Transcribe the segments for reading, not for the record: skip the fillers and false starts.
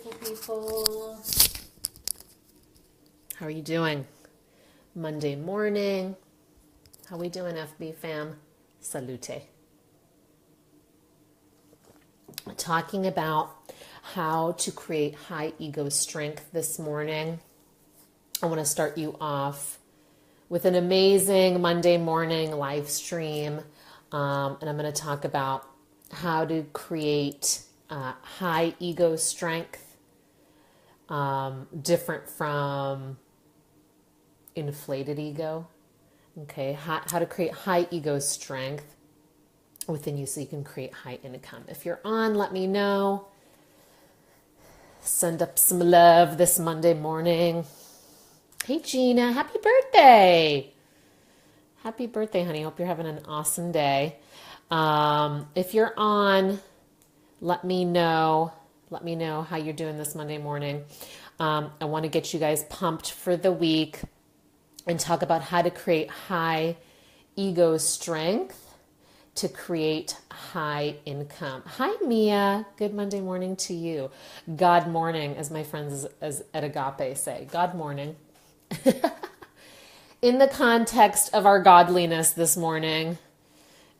beautiful people. How are you doing? Monday morning. How we doing, FB fam? Salute. Talking about how to create high ego strength this morning. I want to start you off with an amazing Monday morning live stream. And I'm going to talk about how to create high ego strength, different from inflated ego. Okay, how to create high ego strength within you so you can create high income. If you're on, let me know. Send up some love this Monday morning. Hey Gina, happy birthday. Happy birthday, honey. Hope you're having an awesome day. If you're on, let me know. Let me know how you're doing this Monday morning. I want to get you guys pumped for the week and talk about how to create high ego strength to create high income. Hi, Mia. Good Monday morning to you. God morning, as my friends at Agape say. God morning. In the context of our godliness this morning,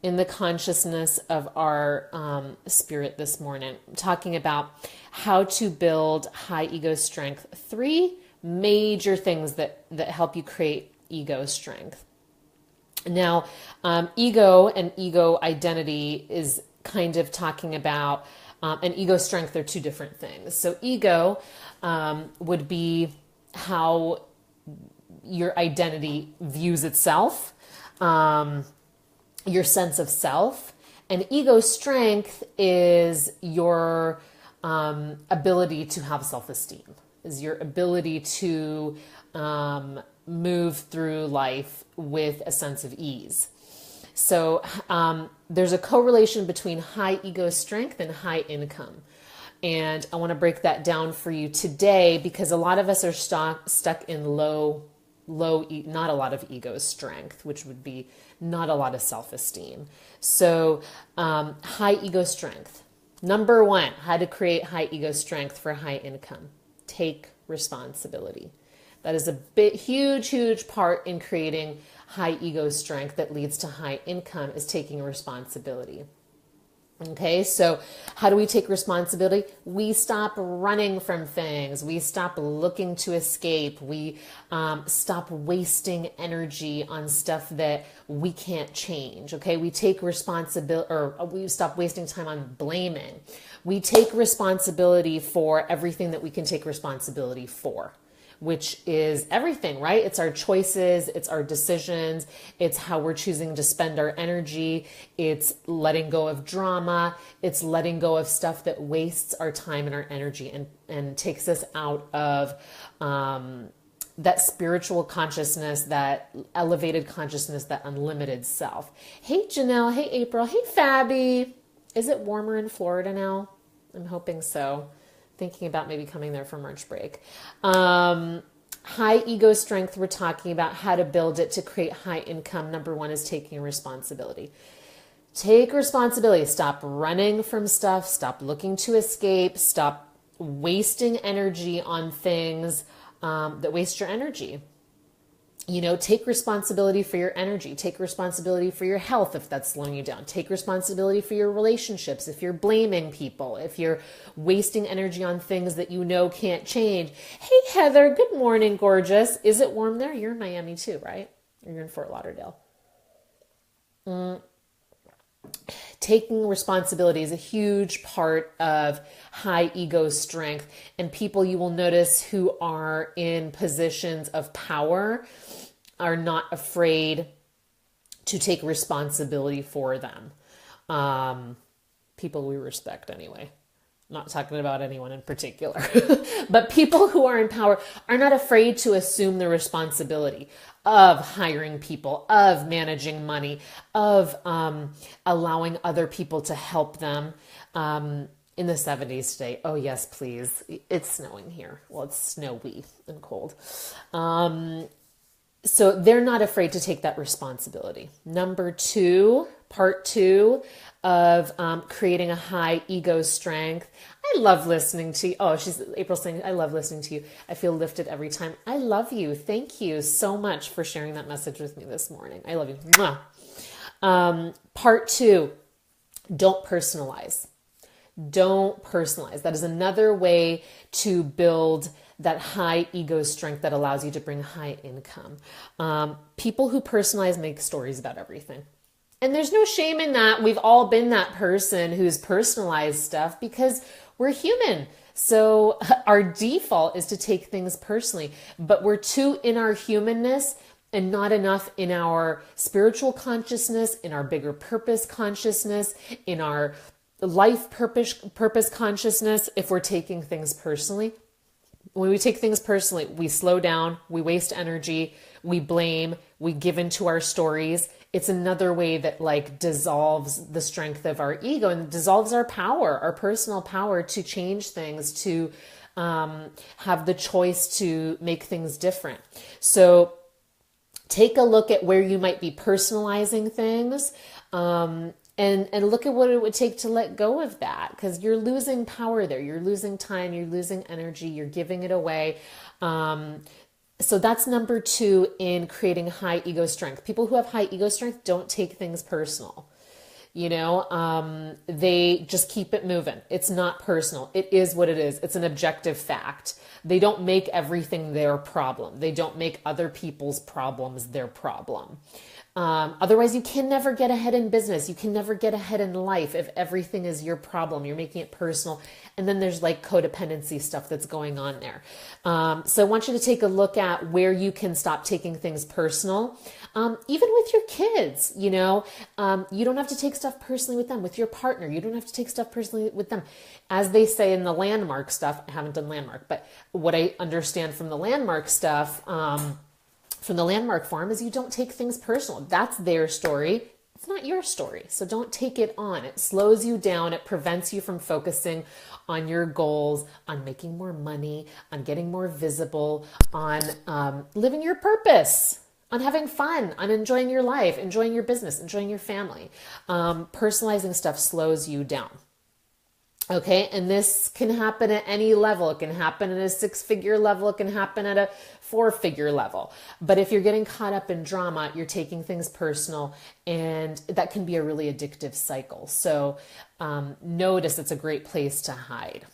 in the consciousness of our spirit this morning, I'm talking about how to build high ego strength. 3 major things that help you create ego strength. Now, ego and ego identity is kind of talking about, and ego strength are 2 different things. So ego would be how your identity views itself, your sense of self, and ego strength is your ability to have self-esteem, is your ability to move through life with a sense of ease. So there's a correlation between high ego strength and high income. And I want to break that down for you today because a lot of us are stuck in not a lot of ego strength, which would be not a lot of self-esteem. So high ego strength. Number 1, how to create high ego strength for high income. Take responsibility. That is a huge part in creating high ego strength that leads to high income is taking responsibility. Okay, so how do we take responsibility? We stop running from things. We stop looking to escape. We stop wasting energy on stuff that we can't change. Okay, we take responsibility, or we stop wasting time on blaming. We take responsibility for everything that we can take responsibility for, which is everything, right? It's our choices, it's our decisions, it's how we're choosing to spend our energy, it's letting go of drama, it's letting go of stuff that wastes our time and our energy and takes us out of that spiritual consciousness, that elevated consciousness, that unlimited self. Hey Janelle, hey April, hey Fabi. Is it warmer in Florida now? I'm hoping so. Thinking about maybe coming there for March break. High ego strength, we're talking about how to build it to create high income. Number 1 is taking responsibility. Take responsibility. Stop running from stuff. Stop looking to escape. Stop wasting energy on things that waste your energy. You know, take responsibility for your energy. Take responsibility for your health if that's slowing you down. Take responsibility for your relationships. If you're blaming people, if you're wasting energy on things that you know can't change. Hey, Heather, good morning, gorgeous. Is it warm there? You're in Miami too, right? Or you're in Fort Lauderdale. Taking responsibility is a huge part of high ego strength. And people you will notice who are in positions of power are not afraid to take responsibility for them. People we respect anyway. Not talking about anyone in particular. But people who are in power are not afraid to assume the responsibility of hiring people, of managing money, of allowing other people to help them. In the 70s today. Oh yes, please. It's snowing here. Well, it's snowy and cold. So they're not afraid to take that responsibility. Number 2, part 2 of creating a high ego strength. I love listening to you. Oh, April saying, I love listening to you. I feel lifted every time. I love you. Thank you so much for sharing that message with me this morning. I love you. Mwah. Part 2, don't personalize. Don't personalize. That is another way to build that high ego strength that allows you to bring high income. People who personalize make stories about everything. And there's no shame in that. We've all been that person who's personalized stuff because we're human. So our default is to take things personally, but we're too in our humanness and not enough in our spiritual consciousness, in our bigger purpose consciousness, in our life purpose consciousness if we're taking things personally. When we take things personally, we slow down, we waste energy, we blame, we give into our stories. It's another way that like dissolves the strength of our ego and dissolves our power, our personal power to change things, to have the choice to make things different. So take a look at where you might be personalizing things. And look at what it would take to let go of that, because you're losing power there. You're losing time. You're losing energy. You're giving it away. So that's number 2 in creating high ego strength. People who have high ego strength don't take things personal. They just keep it moving. It's not personal. It is what it is. It's an objective fact. They don't make everything their problem. They don't make other people's problems their problem. Otherwise, you can never get ahead in business. You can never get ahead in life if everything is your problem. You're making it personal. And then there's like codependency stuff that's going on there. So I want you to take a look at where you can stop taking things personal. Even with your kids, you don't have to take stuff personally with them. With your partner, you don't have to take stuff personally with them. As they say in the landmark stuff, I haven't done landmark, but what I understand from the landmark stuff, from the landmark farm is you don't take things personal. That's their story. It's not your story. So don't take it on. It slows you down. It prevents you from focusing on your goals, on making more money, on getting more visible, on living your purpose, on having fun, on enjoying your life, enjoying your business, enjoying your family. Personalizing stuff slows you down. Okay, and this can happen at any level. It can happen at a 6-figure level. It can happen at a 4-figure level. But if you're getting caught up in drama, you're taking things personal, and that can be a really addictive cycle. So notice it's a great place to hide.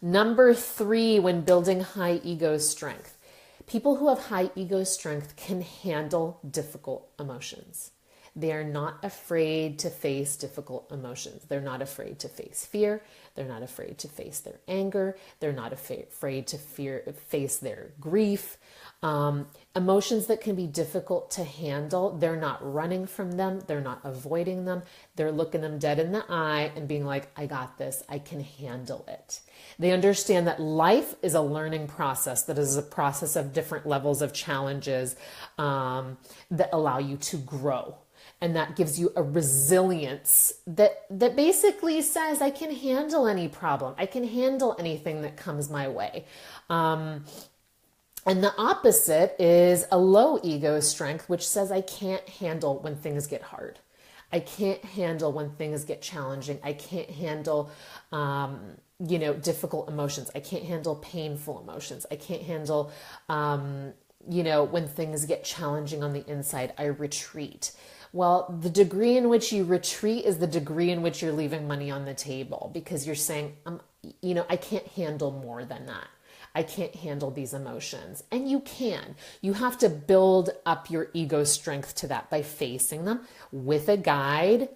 Number 3, when building high ego strength, people who have high ego strength can handle difficult emotions. They are not afraid to face difficult emotions. They're not afraid to face fear. They're not afraid to face their anger. They're not afraid to face their grief. Emotions that can be difficult to handle, they're not running from them. They're not avoiding them. They're looking them dead in the eye and being like, I got this. I can handle it. They understand that life is a learning process, that is a process of different levels of challenges that allow you to grow. And that gives you a resilience that basically says, I can handle any problem. I can handle anything that comes my way. And the opposite is a low ego strength, which says, I can't handle when things get hard. I can't handle when things get challenging. I can't handle, difficult emotions. I can't handle painful emotions. I can't handle, when things get challenging on the inside. I retreat. Well, the degree in which you retreat is the degree in which you're leaving money on the table, because you're saying, I can't handle more than that. I can't handle these emotions. And you can. You have to build up your ego strength to that by facing them with a guide,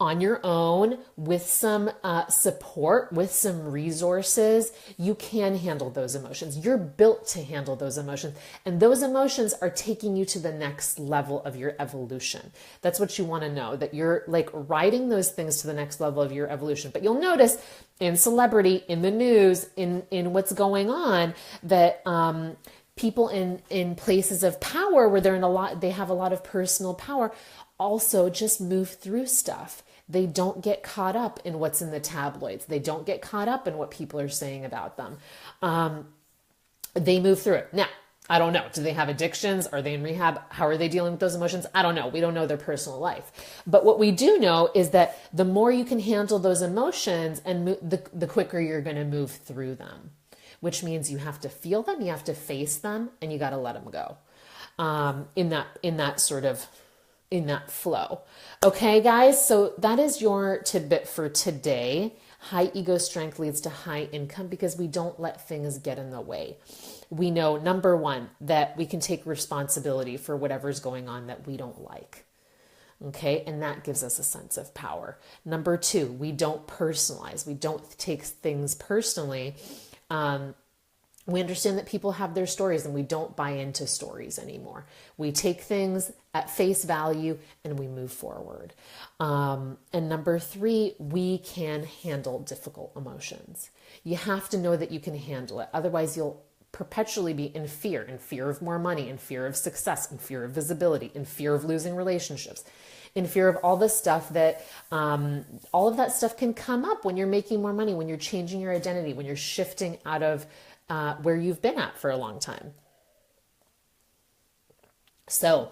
on your own, with some support, with some resources. You can handle those emotions. You're built to handle those emotions. And those emotions are taking you to the next level of your evolution. That's what you want to know, that you're like riding those things to the next level of your evolution. But you'll notice in celebrity, in the news, in what's going on, that people in places of power where they have a lot of personal power also just move through stuff. They don't get caught up in what's in the tabloids. They don't get caught up in what people are saying about them. They move through it. Now, I don't know. Do they have addictions? Are they in rehab? How are they dealing with those emotions? I don't know. We don't know their personal life. But what we do know is that the more you can handle those emotions and the quicker you're going to move through them, which means you have to feel them, you have to face them, and you got to let them go. In that flow. Okay, guys, so that is your tidbit for today. High ego strength leads to high income because we don't let things get in the way. We know, number one, that we can take responsibility for whatever's going on that we don't like. Okay, and that gives us a sense of power. Number two, we don't personalize. We don't take things personally. We understand that people have their stories and we don't buy into stories anymore. We take things at face value and we move forward. And number three, we can handle difficult emotions. You have to know that you can handle it. Otherwise, you'll perpetually be in fear of more money, in fear of success, in fear of visibility, in fear of losing relationships, in fear of all the stuff that, all of that stuff can come up when you're making more money, when you're changing your identity, when you're shifting out of where you've been at for a long time. So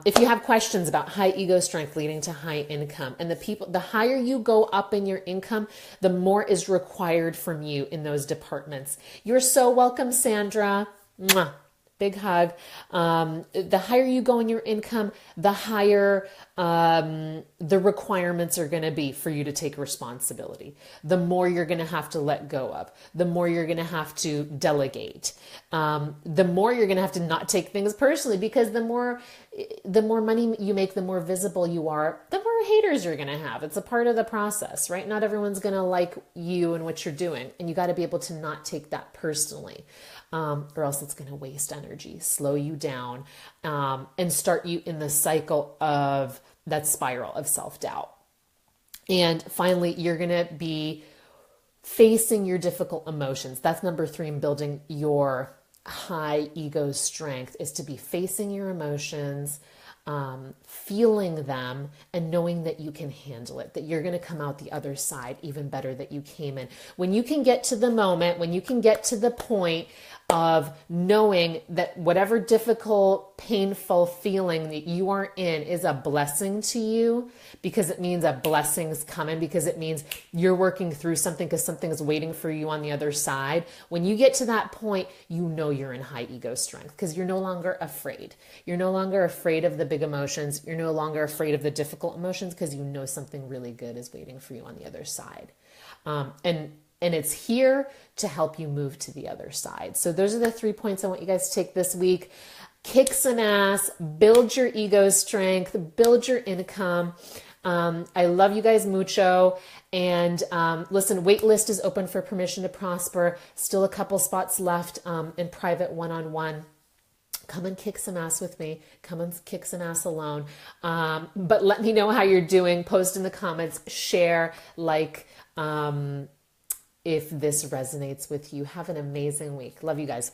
if you have questions about high ego strength leading to high income, and the higher you go up in your income, the more is required from you in those departments. You're so welcome, Sandra. Mwah. Big hug. The higher you go in your income, the higher the requirements are going to be for you to take responsibility. The more you're going to have to let go of. The more you're going to have to delegate. The more you're going to have to not take things personally, because the more money you make, the more visible you are, the more haters you're going to have. It's a part of the process, right? Not everyone's going to like you and what you're doing. And you got to be able to not take that personally. Or else it's going to waste energy, slow you down, and start you in the cycle of that spiral of self-doubt. And finally, you're going to be facing your difficult emotions. That's number three in building your high ego strength, is to be facing your emotions, feeling them, and knowing that you can handle it, that you're going to come out the other side even better than you came in. When you can get to the moment, when you can get to the point of knowing that whatever difficult, painful feeling that you are in is a blessing to you, because it means a blessing's coming, because it means you're working through something, because something's waiting for you on the other side. When you get to that point, you know you're in high ego strength, because you're no longer afraid. You're no longer afraid of the big emotions. You're no longer afraid of the difficult emotions, because you know something really good is waiting for you on the other side. And it's here to help you move to the other side. So those are the 3 points I want you guys to take this week. Kick some ass, build your ego strength, build your income. I love you guys mucho. And listen, waitlist is open for Permission to Prosper. Still a couple spots left in private one-on-one. Come and kick some ass with me. Come and kick some ass alone. But let me know how you're doing. Post in the comments, share, like, if this resonates with you. Have an amazing week. Love you guys.